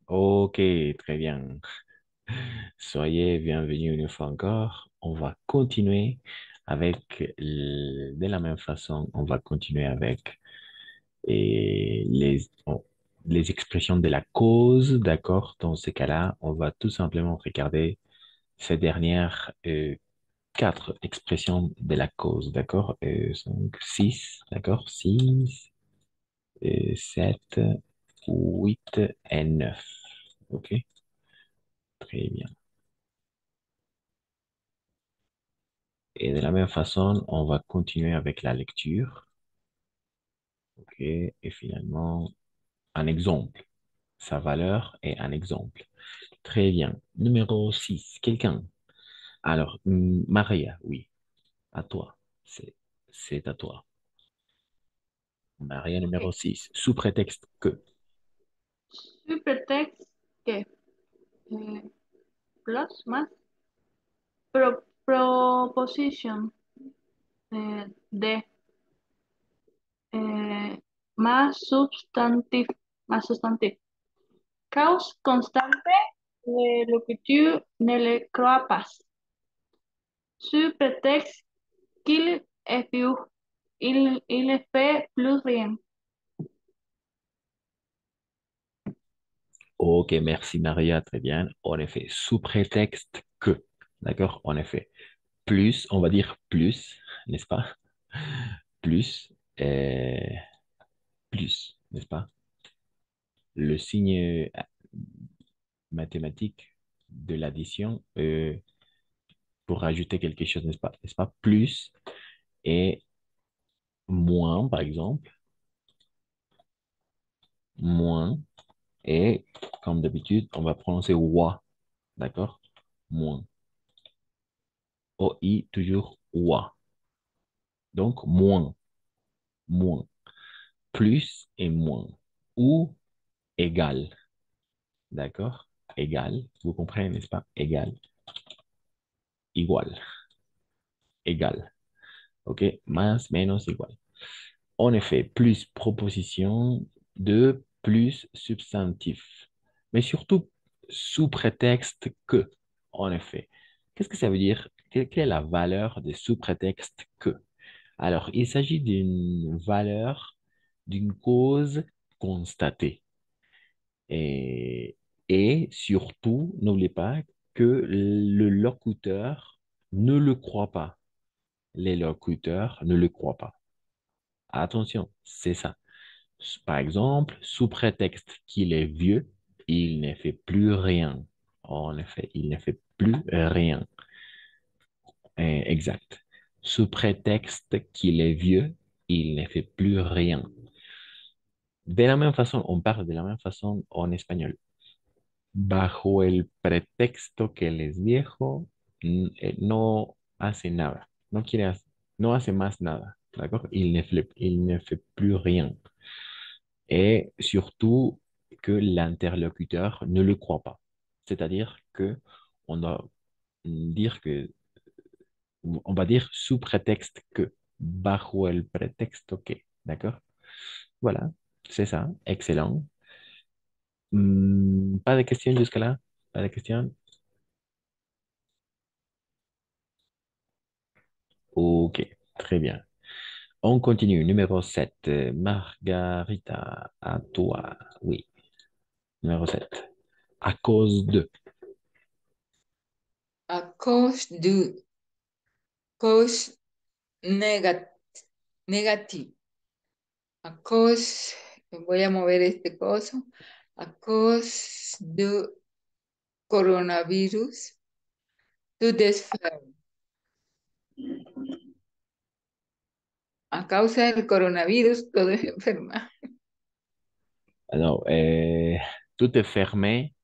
Ok, très bien. Soyez bienvenus une fois encore. On va continuer de la même façon, on va continuer avec les expressions de la cause, d'accord? Dans ces cas-là, on va tout simplement regarder ces dernières quatre expressions de la cause, d'accord? 5, 6, d'accord? 6, 7, 8 et 9. OK? Très bien. Et de la même façon, on va continuer avec la lecture. OK? Et finalement, un exemple. Sa valeur est un exemple. Très bien. Numéro 6, quelqu'un. Alors, Maria, oui, à toi. C'est, c'est à toi. Maria numéro Ok. 6. Sous prétexte que. Supertext que plus más proposition de más substantive más sustantive. Cause constante de lo que tu ne le crois pas. Supertext qu'il effet il fait plus rien. Ok, merci Maria, très bien. En effet, sous prétexte que. D'accord? En effet. Plus, on va dire plus, n'est-ce pas? Plus, euh, n'est-ce pas? Le signe mathématique de l'addition pour rajouter quelque chose, n'est-ce pas? N'est-ce pas? Plus et moins, par exemple. Moins. Et comme d'habitude, on va prononcer wa. D'accord? Moins. O-I, toujours wa. Donc, moins. Moins. Plus et moins. Ou égal. D'accord? Égal. Vous comprenez, n'est-ce pas? Égal. Igual. Égal. OK? Más, menos, igual. En effet, plus proposition de plus substantif. Mais surtout sous prétexte que. En effet. Qu'est-ce que ça veut dire? Quelle est la valeur de sous prétexte que? Alors, il s'agit d'une valeur, d'une cause constatée. Et, et surtout, n'oubliez pas que le locuteur ne le croit pas. Les locuteurs ne le croient pas. Attention, c'est ça. Par exemple, sous prétexte qu'il est vieux, il ne fait plus rien. En effet, il ne fait plus rien. Exact. Sous prétexte qu'il est vieux, il ne fait plus rien. De la même façon, on parle de la même façon en espagnol. Bajo el pretexto que él es viejo, no hace nada. No hace más nada. ¿D'accord? Il ne fait plus rien. Et surtout que l'interlocuteur ne le croit pas. C'est-à-dire que on doit dire que, on va dire sous prétexte que, bajo el pretexto que, d'accord? Voilà, c'est ça, excellent. Pas de questions jusque là? Pas de questions? Ok, très bien. On continue. Numéro 7, Margarita, à toi. Oui, numéro 7. À cause de. A cause de cause negat, negative. A cause, voy a mover este coso. A cause de coronavirus. To this firm. A causa del coronavirus, todo es enferma. Alors, tout est fermé,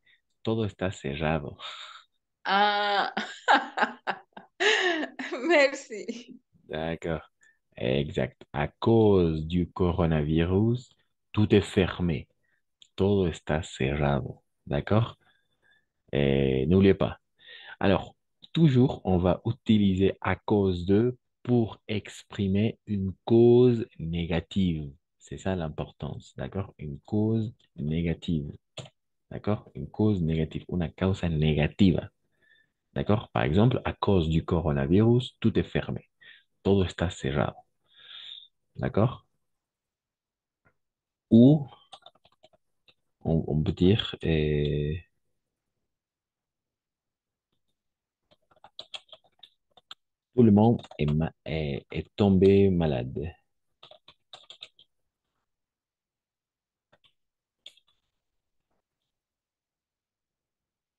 todo está cerrado. Ah, merci. D'accord. Exact. À cause du coronavirus, tout est fermé, todo está cerrado. D'accord? Et n'oubliez pas. Alors, toujours, on va utiliser à cause de pour exprimer une cause négative. C'est ça l'importance, d'accord? Une cause négative, D'accord? Une cause négative, una causa negativa. D'accord? Par exemple, à cause du coronavirus, tout est fermé. Todo está cerrado. D'accord? Ou on peut dire tout le monde est tombé malade.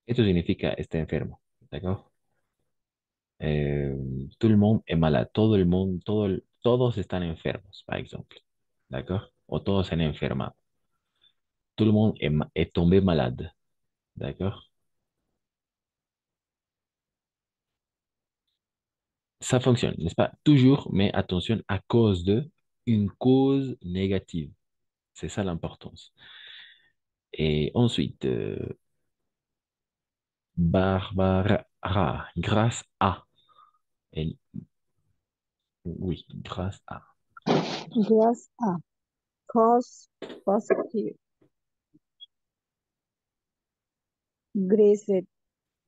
Esto significa está enfermo. ¿D'accord? Eh, Tout le monde est malade. Todo el mundo, todos están enfermos, par exemple. ¿D'accord? O todos se han enfermado. Tout le monde est tombé malade. D'accord? Ça fonctionne, n'est-ce pas? Toujours, mais attention, à cause de une cause négative. C'est ça l'importance. Et ensuite, Barbara, grâce à. Et- oui, grâce à. Grass up. Cause positive. Grace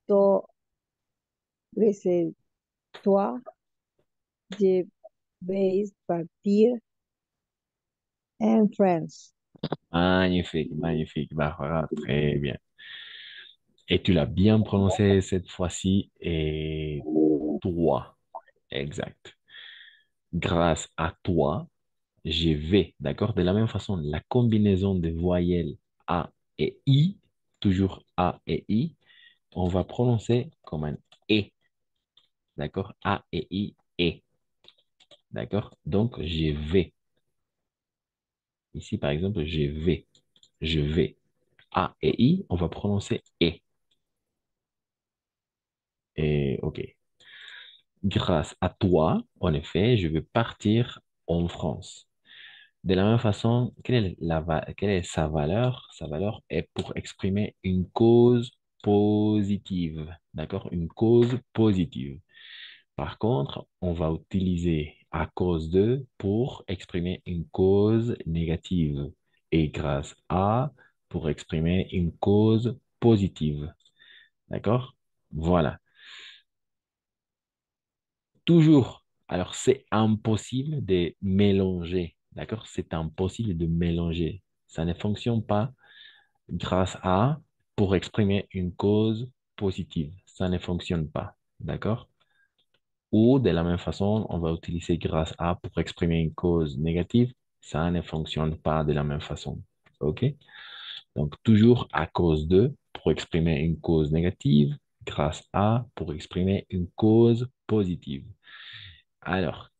to grace toi je vais partir en France. Magnifique, magnifique, Barbara, très bien. Et tu l'as bien prononcé cette fois-ci. Et toi, exact. Grâce à toi, je vais, d'accord? De la même façon, la combinaison des voyelles A et I, toujours A et I, on va prononcer comme un E, d'accord? A et I, E, d'accord? Donc, je vais. Ici, par exemple, je vais. Je vais. A et I, on va prononcer E. Et OK. Grâce à toi, en effet, je vais partir en France. De la même façon, quelle est sa valeur? Sa valeur est pour exprimer une cause positive. D'accord? Une cause positive. Par contre, on va utiliser à cause de pour exprimer une cause négative et grâce à pour exprimer une cause positive. D'accord? Voilà. Toujours. Alors, c'est impossible de mélanger. D'accord? C'est impossible de mélanger. Ça ne fonctionne pas grâce à pour exprimer une cause positive. Ça ne fonctionne pas. D'accord? Ou de la même façon, on va utiliser grâce à pour exprimer une cause négative. Ça ne fonctionne pas de la même façon. OK? Donc, toujours à cause de pour exprimer une cause négative, grâce à pour exprimer une cause positive. Alors,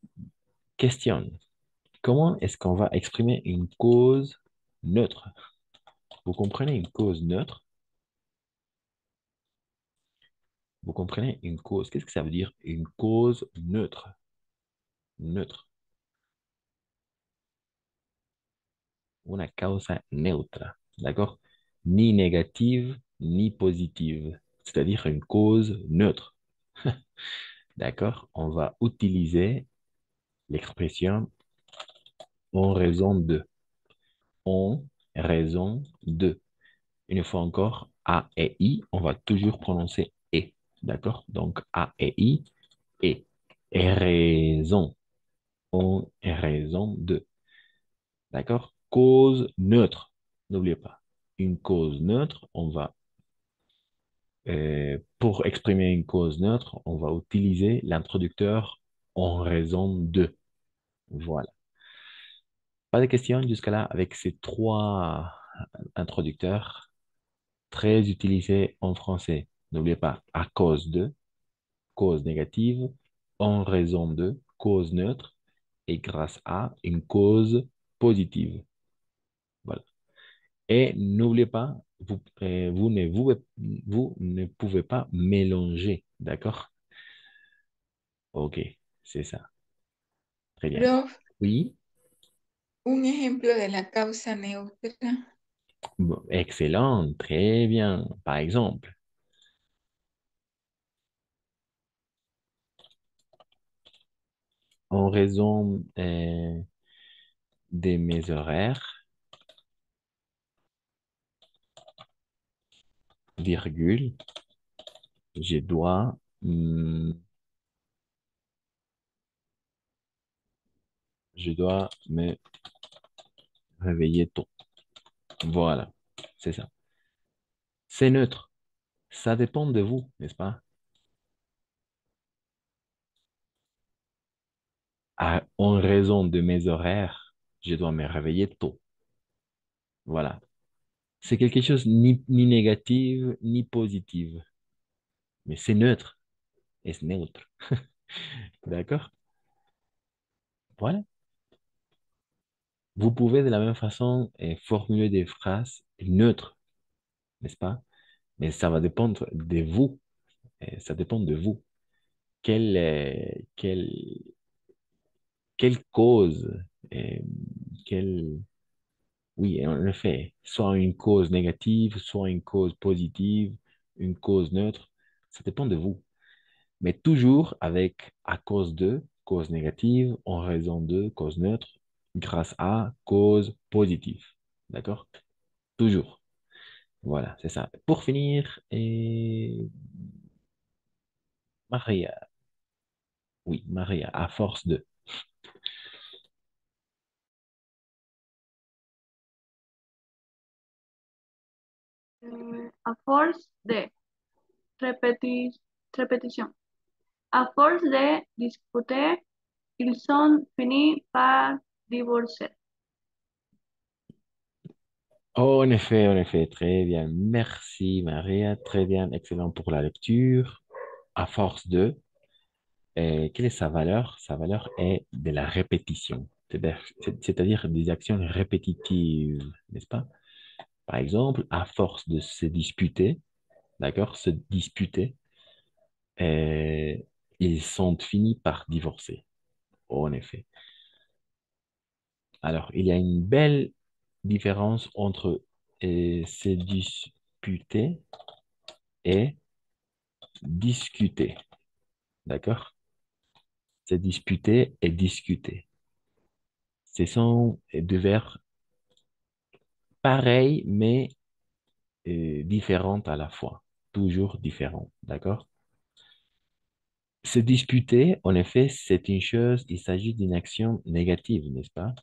question. Comment est-ce qu'on va exprimer une cause neutre? Vous comprenez une cause neutre? Vous comprenez une cause? Qu'est-ce que ça veut dire une cause neutre? Neutre. Una causa neutra. D'accord? Ni négative, ni positive. C'est-à-dire une cause neutre. D'accord? On va utiliser l'expression en raison de. En raison de. Une fois encore, A et I, on va toujours prononcer E. D'accord? Donc, A et I, E. Et raison. En raison de. D'accord? Cause neutre. N'oubliez pas. Une cause neutre, pour exprimer une cause neutre, on va utiliser l'introducteur en raison de. Voilà. Pas de questions jusqu'à là avec ces trois introducteurs très utilisés en français. N'oubliez pas, à cause de, cause négative, en raison de, cause neutre, et grâce à une cause positive. Voilà. Et n'oubliez pas, vous ne pouvez pas mélanger, d'accord? Ok, c'est ça. Très bien. Prof, Oui, un ejemplo de la causa neutra. bon, excellent, très bien. Par exemple, en raison de mes horaires, virgule, je dois, je dois me réveiller tôt. Voilà, c'est ça. C'est neutre. Ça dépend de vous, n'est-ce pas? En raison de mes horaires, je dois me réveiller tôt. Voilà. C'est quelque chose ni négatif ni positif, mais c'est neutre. C'est neutre. D'accord? Voilà. Vous pouvez de la même façon formuler des phrases neutres, n'est-ce pas? Mais ça va dépendre de vous. Ça dépend de vous. Quelle, euh, quelle, quelle cause, euh, quelle, oui, en effet, soit une cause négative, soit une cause positive, une cause neutre, ça dépend de vous. Mais toujours avec à cause de, cause négative, en raison de, cause neutre, grâce à, cause positive. D'accord? Toujours. Voilà, c'est ça. Pour finir, Maria. Oui, Maria, à force de. A force de répétition. À force de discuter, ils ont fini par divorcer. Oh, en effet, très bien. Merci, Maria. Très bien, excellent pour la lecture. À force de. Quelle est sa valeur? Sa valeur est de la répétition, c'est-à-dire des actions répétitives, n'est-ce pas? Par exemple, à force de se disputer, d'accord, se disputer, euh, ils sont finis par divorcer, en effet. Alors, il y a une belle différence entre se disputer et discuter, d'accord? Se disputer et discuter. Ce sont deux verbes pareils, mais différentes à la fois, toujours différentes, d'accord? Se disputer, en effet, c'est une chose, il s'agit d'une action négative, n'est-ce pas?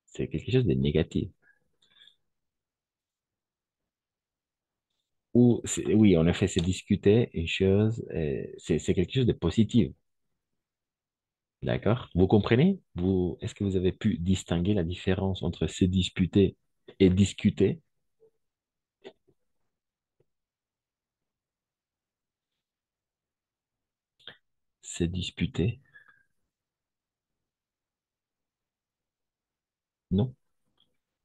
C'est quelque chose de négatif. Oui, en effet, c'est discuter une chose, c'est quelque chose de positif, d'accord? Vous comprenez? Est-ce que vous avez pu distinguer la différence entre se disputer et discuter? Se disputer, non?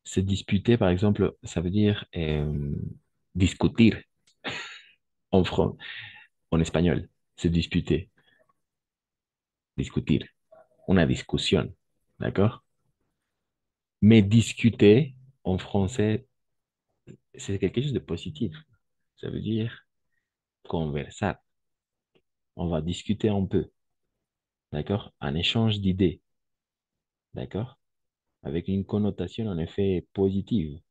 Se disputer, par exemple, ça veut dire discutir en français. En espagnol, se disputer, discutir, una discussion, d'accord? Mais discuter, en français, c'est quelque chose de positif. Ça veut dire conversar. On va discuter un peu, d'accord? Un échange d'idées, d'accord? Avec une connotation en effet positive,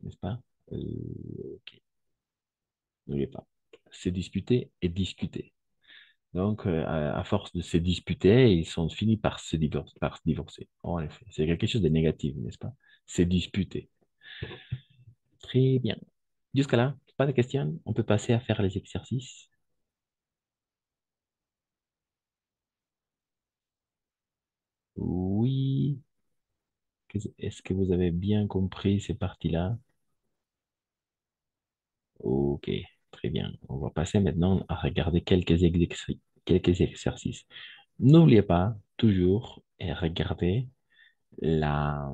n'est-ce pas? Ok, n'oubliez pas. Se disputer et discuter. Donc, à force de se disputer, ils sont finis par se divorcer. En effet, c'est quelque chose de négatif, n'est-ce pas? Se disputer. Très bien. Jusqu'à là, pas de questions. On peut passer à faire les exercices. Oui. Est-ce que vous avez bien compris ces parties-là? Ok, très bien. On va passer maintenant à regarder quelques exercices. N'oubliez pas toujours regarder la,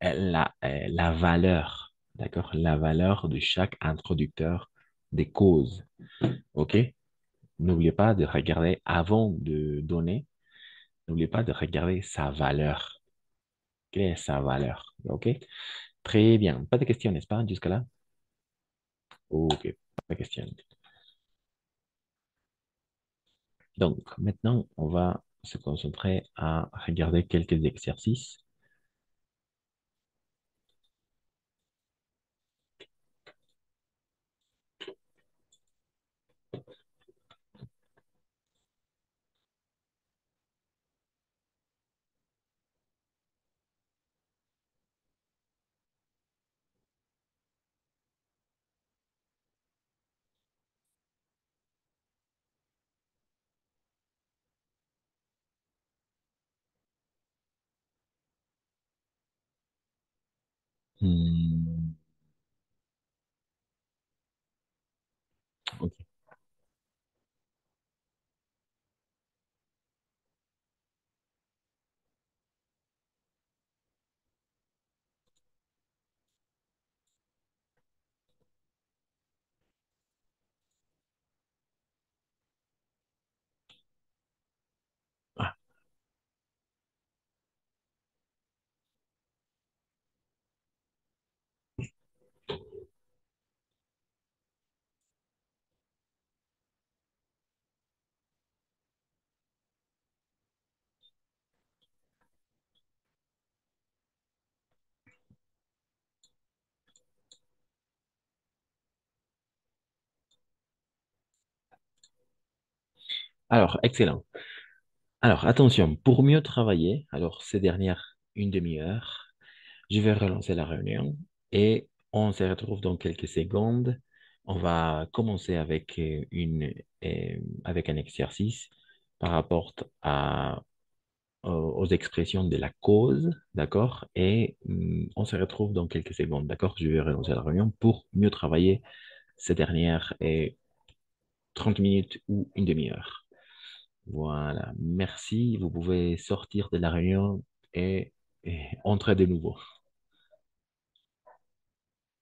la valeur, d'accord? La valeur de chaque introducteur des causes. Ok? N'oubliez pas de regarder avant de donner. N'oubliez pas de regarder sa valeur. Quelle est sa valeur? OK? Très bien. Pas de questions, n'est-ce pas, jusqu'à là? OK, pas de questions. Donc, maintenant, on va se concentrer à regarder quelques exercices. Hmm, ok. Ah, alors, excellent. Alors, attention, pour mieux travailler, alors ces dernières une demi-heure, je vais relancer la réunion et on se retrouve dans quelques secondes. On va commencer avec avec un exercice par rapport aux expressions de la cause, d'accord? Et on se retrouve dans quelques secondes, d'accord? Je vais relancer la réunion pour mieux travailler ces dernières 30 minutes ou une demi-heure. Voilà, merci. Vous pouvez sortir de la réunion et entrer de nouveau.